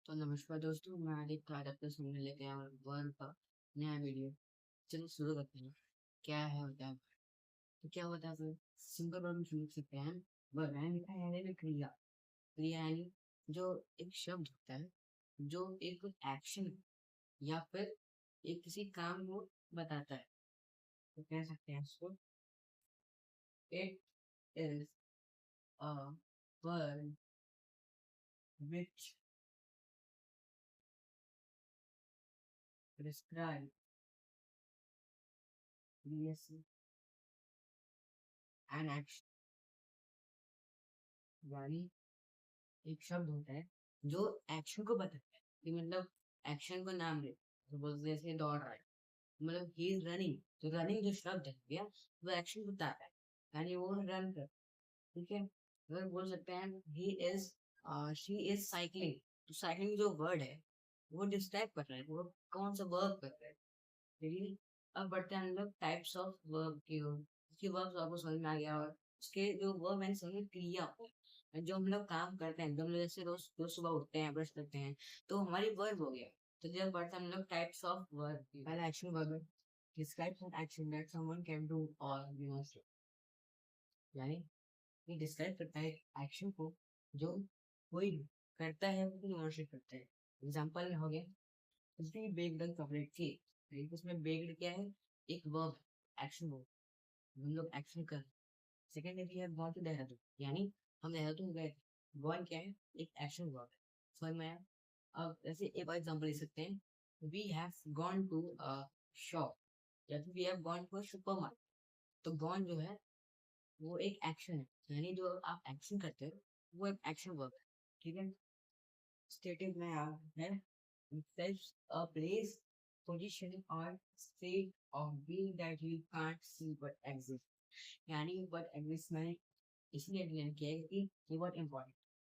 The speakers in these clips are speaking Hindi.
तो नमस्कार दोस्तों, मैं आदित्य आज आपके सामने लेके आया हूँ वर्ड का नया वीडियो। चलिए शुरू करते हैं। क्या है होता है तो क्या होता है फिर सिंपल वर्ड में शुरू कर सकते हैं। वर्ड है लिखा है यानी क्रिया। क्रिया यानी जो एक शब्द होता है जो एक एक्शन या फिर एक किसी काम को बताता है। तो कह सकते हैं इसको it is a word which describe creation and action. यानी एक शब्द होता है जो एक्शन को बताता है कि मतलब एक्शन को नाम दे। तो बोलते जैसे दौड़ रहा है मतलब ही इज रनिंग। तो रनिंग जो शब्द है भैया वो एक्शन बताता है यानी वो रन कर। ठीक है, अगर बोल सकते हैं he is she is cycling. तो साइकिलिंग जो वर्ड है वो डिस्क्राइब कर रहा है वो कौन सा वर्ब कर रहा है। देखिए, अब बढ़ते हैं हम लोग टाइप्स ऑफ वर्ब की ओर। उसके वर्ब आपको समझ में आ गया और उसके जो वर्ब एंड समझ क्रिया होता है जो हम लोग काम करते हैं। जो हम लोग जैसे रोज रोज सुबह उठते हैं ब्रश करते हैं तो हमारी वर्ब हो गया। तो जब बढ़ते हैं हम लोग टाइप्स ऑफ वर्ब की, पहला एक्शन वर्ब है describes an action that someone can do और वी मस्ट डू। यानी ये डिस्क्राइब करता है एक्शन को जो कोई करता है वो डिमॉन्स्ट्रेट करता है। एग्जांपल हो गया उसने बेक्ड चॉकलेट केक। तो उसमें बेक्ड क्या है, एक वर्ब, एक्शन वर्ब। हम लोग एक्शन कर। सेकंड है गॉन टू देहरादून, यानी हम देहरादून गए। गॉन क्या है, एक एक्शन वर्ब है। समझ में आया। अब ऐसे एक और एग्जांपल ले सकते हैं we have gone to a shop या फिर we have gone to a supermarket. तो गॉन जो है वो एक एक्शन है यानी जो आप एक्शन करते हो वो एक एक्शन वर्ब है। ठीक है, स्टेटिव में आप है says a place, position or state of being that you can't see but exist। यानी but exist मैंने इसलिए डिफाइन किया है कि ये बहुत इम्पोर्टेंट।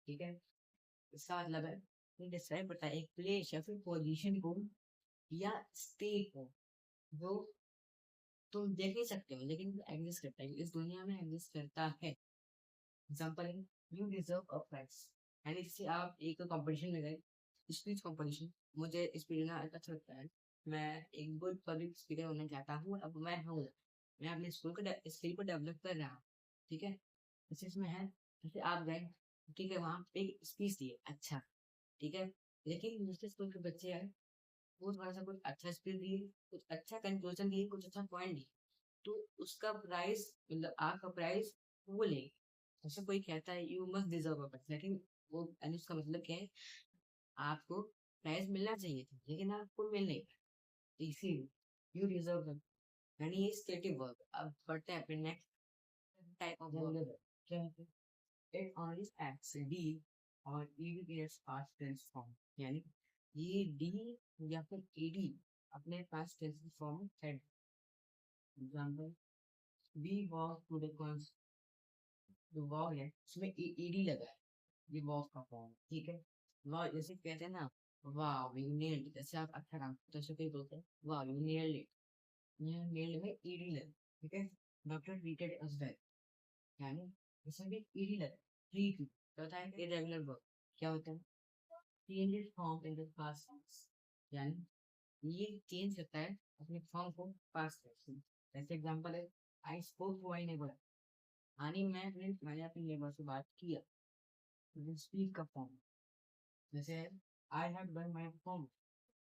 ठीक है, इसका मतलब है ये डिस्क्राइब करता है एक प्लेस या फिर पोजीशन को या स्टेट को जो तुम देख नहीं सकते हो लेकिन एग्जिस्ट करता है, इस दुनिया में एग्जिस्ट करता है। एग्जाम्पल है यू डिजर्व अ प्राइज। यानी जैसे आप एक कंपटीशन में गए, स्पीच कंपटीशन। मुझे स्पीच देना अच्छा लगता है। मैं एक गुड पब्लिक स्पीकर होना चाहता हूँ। अब मैं हूँ, मैं अपने स्कूल को स्किल को डेवलप कर रहा हूँ। ठीक है, इस इसमें है जैसे आप गए, ठीक है, वहाँ पे स्पीच दिए अच्छा। ठीक है, लेकिन दूसरे स्कूल के बच्चे आए, वो थोड़ा सा कुछ अच्छा स्पीच दिए, कुछ अच्छा कंक्लूजन दिए, कुछ अच्छा पॉइंट दिए। तो उसका प्राइस मतलब आपका प्राइस वो ले। जैसे कोई कहता है you must deserve a prize, लेकिन वो यानी उसका मतलब क्या है, आपको प्राइज मिलना चाहिए था लेकिन आपको मिल नहीं पाया, इसीलिए यू डिजर्व। यानी ये स्टेटिव वर्ब। अब बढ़ते हैं अपने नेक्स्ट टाइप ऑफ वर्ब। क्या है, इट ओनली एक्ट्स डी और ईडी के पास्ट टेंस फॉर्म। यानी ये डी या फिर ईडी अपने पास्ट टेंस फॉर्म है। Example we walk to the cons. जो वॉक है उसमें ईडी लगा है, ये वॉक का फॉर्म है। ठीक है, वाह जैसे कहते हैं ना, वाह यू नेल्ड इट। जैसे आप अच्छा काम तो ऐसे कोई बोलते हैं वाह यू नेल्ड इट। ये नेल्ड में ईडी लगा। ठीक है, डॉक्टर ट्रीटेड अस वेल। यानी इसमें भी ईडी लगा। ट्रीट होता है इरेगुलर वर्ब। क्या होता है, changes form in the past tense. यानी ये चेंज करता है अपने फॉर्म को पास्ट टेंस में। जैसे एग्जांपल है I spoke to my neighbour. यानी मैंने अपने नेबर से बात किया। स्पीक का फॉर्म जैसे I have done my homework.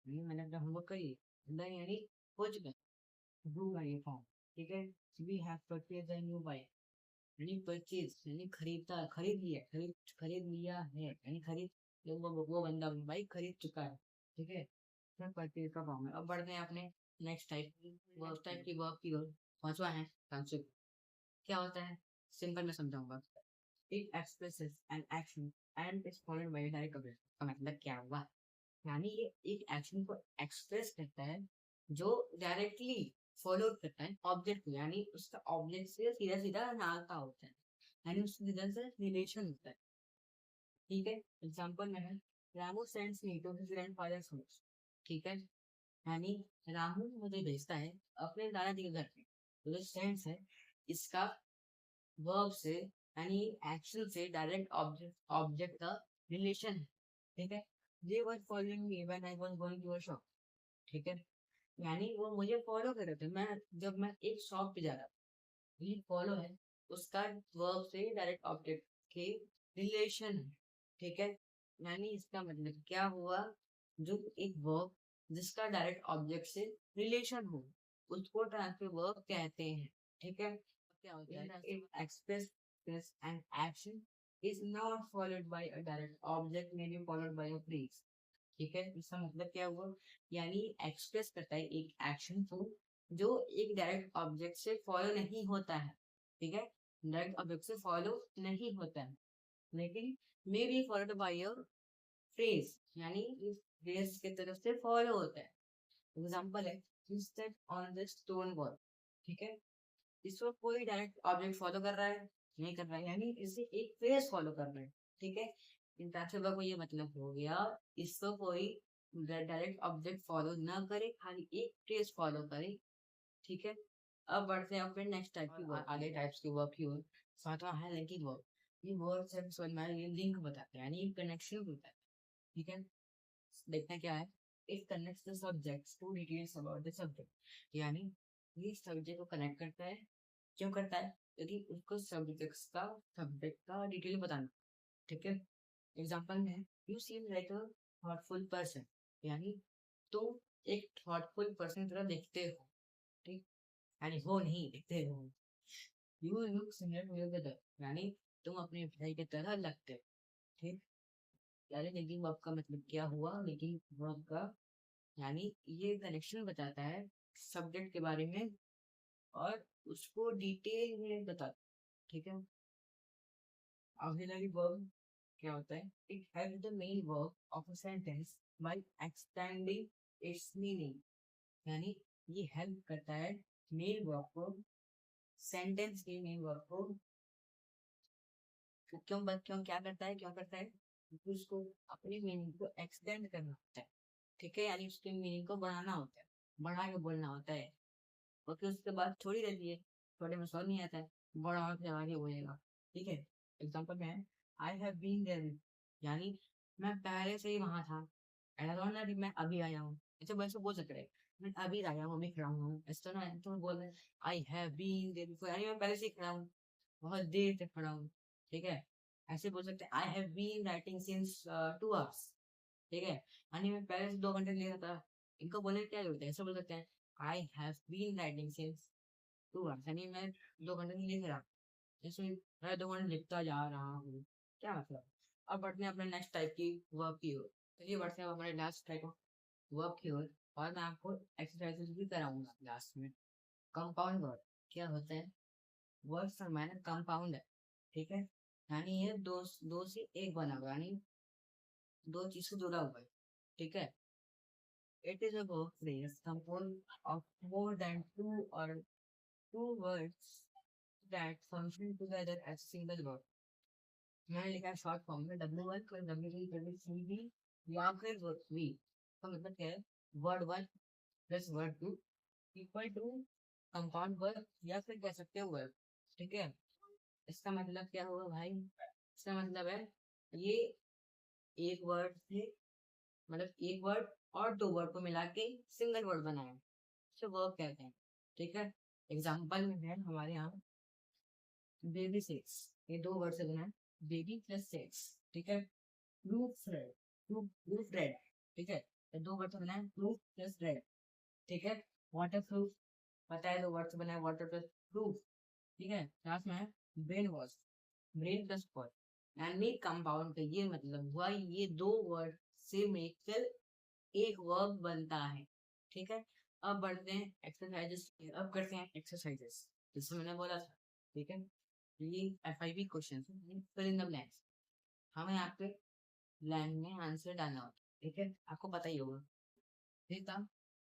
नहीं, मैंने अपना होमवर्क करी। डन यानी हो चुका, डू का ये फॉर्म। ठीक है, we have purchase a new bike. यानी परचेज यानी खरीदता, खरीद लिया, खरीद लिया है यानी खरीद, वो बंदा बाइक खरीद चुका है। ठीक है, फिर परचेज का फॉर्म है। अब बढ़ते हैं अपने नेक्स्ट टाइप वर्ब टाइप की वर्ब की ओर। पांचवा है कंसेप्ट। क्या होता है, सिंपल में समझाऊंगा। It expresses an action and is followed by direct object. का मतलब क्या हुआ, यानी ये एक एक्शन को एक्सप्रेस करता है जो डायरेक्टली फॉलो करता है ऑब्जेक्ट को। यानी उसका ऑब्जेक्ट से सीधा सीधा नाता होता है, यानी उसके इधर से रिलेशन होता है। ठीक है, एग्जांपल में है Ramu sends me to his grandfather's house. ठीक है, यानी रामू मुझे भेजता है अपने दादाजी के घर पे। तो जो सेंड्स है इसका वर्ब से यानी एक्शन से डायरेक्ट ऑब्जेक्ट ऑब्जेक्ट का रिलेशन है। ठीक है, they were following me when I was going to a shop. ठीक है, यानी वो मुझे फॉलो कर रहे थे, मैं जब मैं एक शॉप पे जा रहा था। ये फॉलो है, उसका वर्ब से डायरेक्ट ऑब्जेक्ट के रिलेशन है। ठीक है, यानी इसका मतलब क्या हुआ, जो एक वर्ब जिसका डायरेक्ट ऑब्जेक्ट से रिलेशन हो, उसको ट्रांसफर वर्ब कहते हैं। ठीक है, क्या होता है, if express an action is not followed by a direct object may be followed by a phrase। ठीक है, इसका मतलब क्या हुआ, यानी एक्सप्रेस करता है एक एक्शन को जो एक डायरेक्ट ऑब्जेक्ट से फॉलो नहीं होता है। ठीक है, डायरेक्ट ऑब्जेक्ट से फॉलो नहीं होता है, लेकिन may be followed by a phrase, यानी इस फ्रेज की तरफ से फॉलो होता है। एग्जांपल है, you step on the stone wall. ठीक है, इसको कोई डायरेक्ट ऑब्जेक्ट फॉलो कर रहा है, नहीं कर रहा है, यानी इसे एक फेस फॉलो कर रहा है। ठीक है, इन पैसेबल को ये मतलब हो गया, इसको कोई डायरेक्ट ऑब्जेक्ट फॉलो ना करे, खाली एक ट्रेस फॉलो करे। ठीक है, अब बढ़ते हैं अपने नेक्स्ट टाइप की वर्क, आगे टाइप्स की वर्क की ओर। सातवां है लिंकिंग वर्क। ये वर्क से समझ में आया, ये लिंक बताते हैं, यानी एक कनेक्शन होता है। ठीक है, देखना क्या है, it connects the subjects to details about the subject, यानी ये सब्जेक्ट को कनेक्ट करता है। क्यों करता है, क्योंकि उसको सब्जेक्ट का डिटेल बताना। ठीक है, एग्जांपल में you seem like a thoughtful person, यानी तुम एक थॉटफुल पर्सन तरह दिखते हो। ठीक, यानी हो नहीं, दिखते हो। You look similar to your brother, यानी तुम अपने भाई की तरह लगते हो। ठीक, यानी लिंकिंग वर्ब का मतलब क्या हुआ, लिंकिंग वर्ब का यानी ये कनेक्शन बताता है सब्जेक्ट के बारे में और उसको डिटेल में बताता। ठीक है, ऑक्सिलरी वर्ब क्या होता है, it help the main verb of a sentence by extending its meaning, यानी ये हेल्प करता है मेन वर्ब को, सेंटेंस के मेन वर्ब को क्यों क्या करता है, क्यों करता है, क्योंकि उसको अपनी मीनिंग को एक्सटेंड करना होता है। ठीक है, यानी उसके मीनिंग को बढ़ाना होता है, बढ़ा के बोलना होता है, क्योंकि उसके बाद थोड़ी रहती है, थोड़े में समझ नहीं आता है, बढ़ा के आगे बोलेगा। ठीक है, एग्जाम्पल में आई हैव बीन देयर, यानी मैं पहले से ही वहां था, ऐसा थोड़ा ना कि मैं अभी आया हूँ, ऐसे वैसे बोल सकते हैं, मैं अभी आया हूँ, अभी खड़ा हूँ, ऐसा ना है, तो बोल रहे I have been there before, यानी मैं पहले से ही खड़ा हूँ, बहुत देर तक खड़ा हूँ। ठीक है, ऐसे बोल सकते हैं I have been writing since 2 hours। ठीक है, यानी मैं पहले से 2 घंटे ले रहा था, इनको बोलने की क्या जरूरत है, ऐसे बोल सकते हैं I have been writing since 2 hours, यानी मैं 2 घंटे से लिख रहा, जैसे मैं 2 घंटे लिखता जा रहा हूँ, क्या मतलब। अब बढ़ते हैं अपने नेक्स्ट टाइप की वर्ब की ओर। चलिए बढ़ते हैं हमारे लास्ट टाइप ऑफ वर्ब की ओर, और मैं आपको एक्सरसाइजेस भी कराऊंगा लास्ट में। कंपाउंड वर्ब क्या होता है, वर्ड फॉर्मेट कंपाउंड है। ठीक है, यानी ये दो दो से एक बना हुआ, यानी दो चीज से जुड़ा हुआ है। ठीक है, it is a verb phrase composed of more than two words that function together as single word। मैंने लिखा है शॉर्ट फॉर्म में W1 plus W2 plus CV या फिर वर्ड वी, का मतलब क्या है, word one plus word two equal to compound word, या फिर कह सकते हो वर्ड। ठीक है, इसका मतलब क्या हुआ भाई, इसका मतलब है ये एक वर्ड से, मतलब एक वर्ड और दो वर्ड को मिला के सिंगल वर्ड बनाया, इसे वर्ब कहते हैं। ठीक है, एग्जाम्पल में है हमारे यहाँ बेबी सेक्स, ये दो वर्ड से बना है, बेबी प्लस सेक्स। ठीक है, प्रूफ रेड, प्रूफ रेड। ठीक है, ये दो वर्ड से बना है, प्रूफ प्लस रेड। ठीक है, वाटर प्रूफ, पता है, दो वर्ड से बना है, वाटर प्लस प्रूफ। ठीक है, लास्ट में है brain wash, brain plus wash, यानी कंपाउंड का ये मतलब हुआ ये दो वर्ड से मिलकर एक वर्ब बनता है। ठीक है, अब बढ़ते हैं एक्सरसाइजेस, अब करते हैं एक्सरसाइजेस, जैसे मैंने बोला था। ठीक है, ये FIV question fill in the blanks, हमें आपके ब्लैंक में आंसर डालना होता है। ठीक है, आपको पता ही होगा, Rita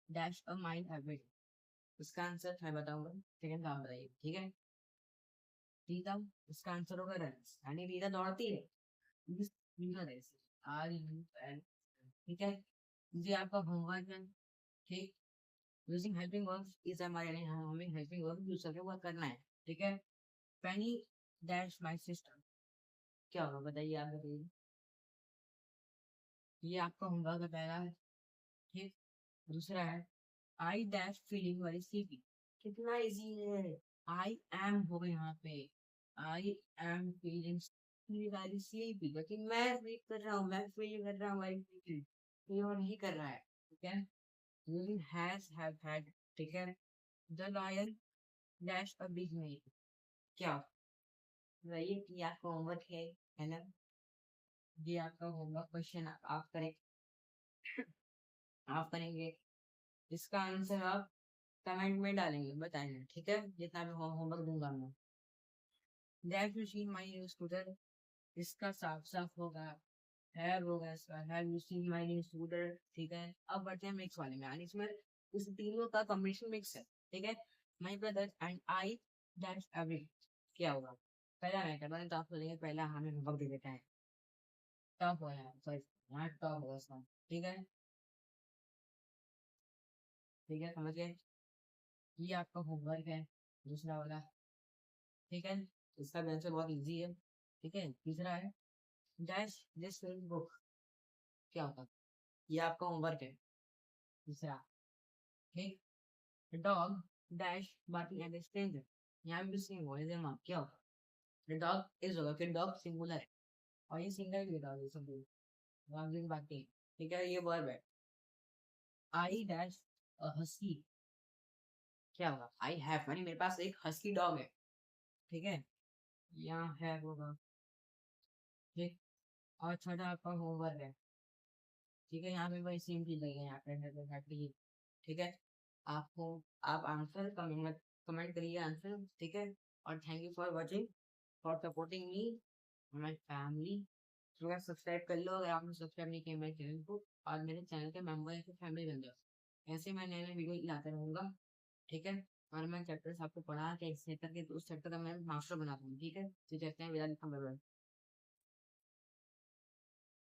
dash a mind habit, उसका आंसर मैं बताऊंगा, सेकंड का आप बताइए। ठीक है, रीता, उसका आंसर होगा रन, यानी रीता दौड़ती है, रेस, RUN। ठीक है, ये आपका होमवर्क है। ठीक, यूजिंग हेल्पिंग वर्ब्स इज हमारे, यानी हमें हेल्पिंग वर्ब यूज करके वर्क करना है। ठीक है, पेनी डैश माय सिस्टर, क्या होगा बताइए, आप बताइए। ये आपका होमवर्क का पहला है। ठीक। दूसरा है I dash feeling very sleepy. कितना इजी है। आई एम हो गया यहाँ पे। I am feeling very sleepy, लेकिन मैं फील कर रहा हूँ, मैं फील कर रहा हूँ वेरी स्लीपी, ये वो नहीं कर रहा है। ठीक है। Using has have had. ठीक है। The lion dash a big meal. क्या वही कि आपका होमवर्क है ना। ये आपका होमवर्क क्वेश्चन आप करें, आप करेंगे। इसका आंसर आप कमेंट में डालेंगे, बताएंगे। ठीक है, जितना भी होमवर्क दूंगा मैं। That machine my new scooter. इसका साफ साफ होगा हैव होगा, इसका have you seen my new scooter. ठीक है। अब बढ़ते हैं मिक्स वाले में, यानी इसमें इस तीनों का कॉम्बिनेशन मिक्स है। ठीक है। My brother and I that's every. क्या होगा? पहला मैं क्या बने, तो आप बोलेंगे पहला हमें होमवर्क दे देता है। टॉप हो यार, सॉरी, यहाँ टॉप होगा इसका। ठीक है। ठीक है, समझ गए। ये आपका होमवर्क है, दूसरा वाला। ठीक है। इसका भी आंसर बहुत इजी है। ठीक है। तीसरा है डैश दिस फिल्म बुक। क्या होगा? ये आपका होमवर्क है, तीसरा। ठीक। Dog dash barking at stranger. यहाँ भी सेम हो है माँ, क्या होगा? डॉग इज होगा, फिर डॉग सिंगुलर है और ये सिंगल भी डॉग है, सब डॉग बाकी। ठीक है, ये वर्ब है। I dash husky. क्या होगा? आई हैव, यानी मेरे पास एक हस्की डॉग है। ठीक है। यहाँ है होगा। ठीक। और छोटा आपका होमवर्क है। ठीक है, यहाँ पे वही सेम चीज लगी है, यहाँ पे एग्जैक्टली। ठीक है। आपको आप आंसर कमेंट करिए आंसर। ठीक है। और thank you for watching, for supporting me, my family. तो सब्सक्राइब कर लो अगर आपने सब्सक्राइब नहीं किया मेरे चैनल को, और मेरे चैनल के मेंबर है फैमिली मेंबर। ऐसे मैं नए नए वीडियो लाता रहूंगा। ठीक है। और मैं चैप्टर्स आपको पढ़ा के एक चैप्टर के उस चैप्टर का मैं मास्टर बना दूंगा। ठीक है, तो कहते हैं विदा।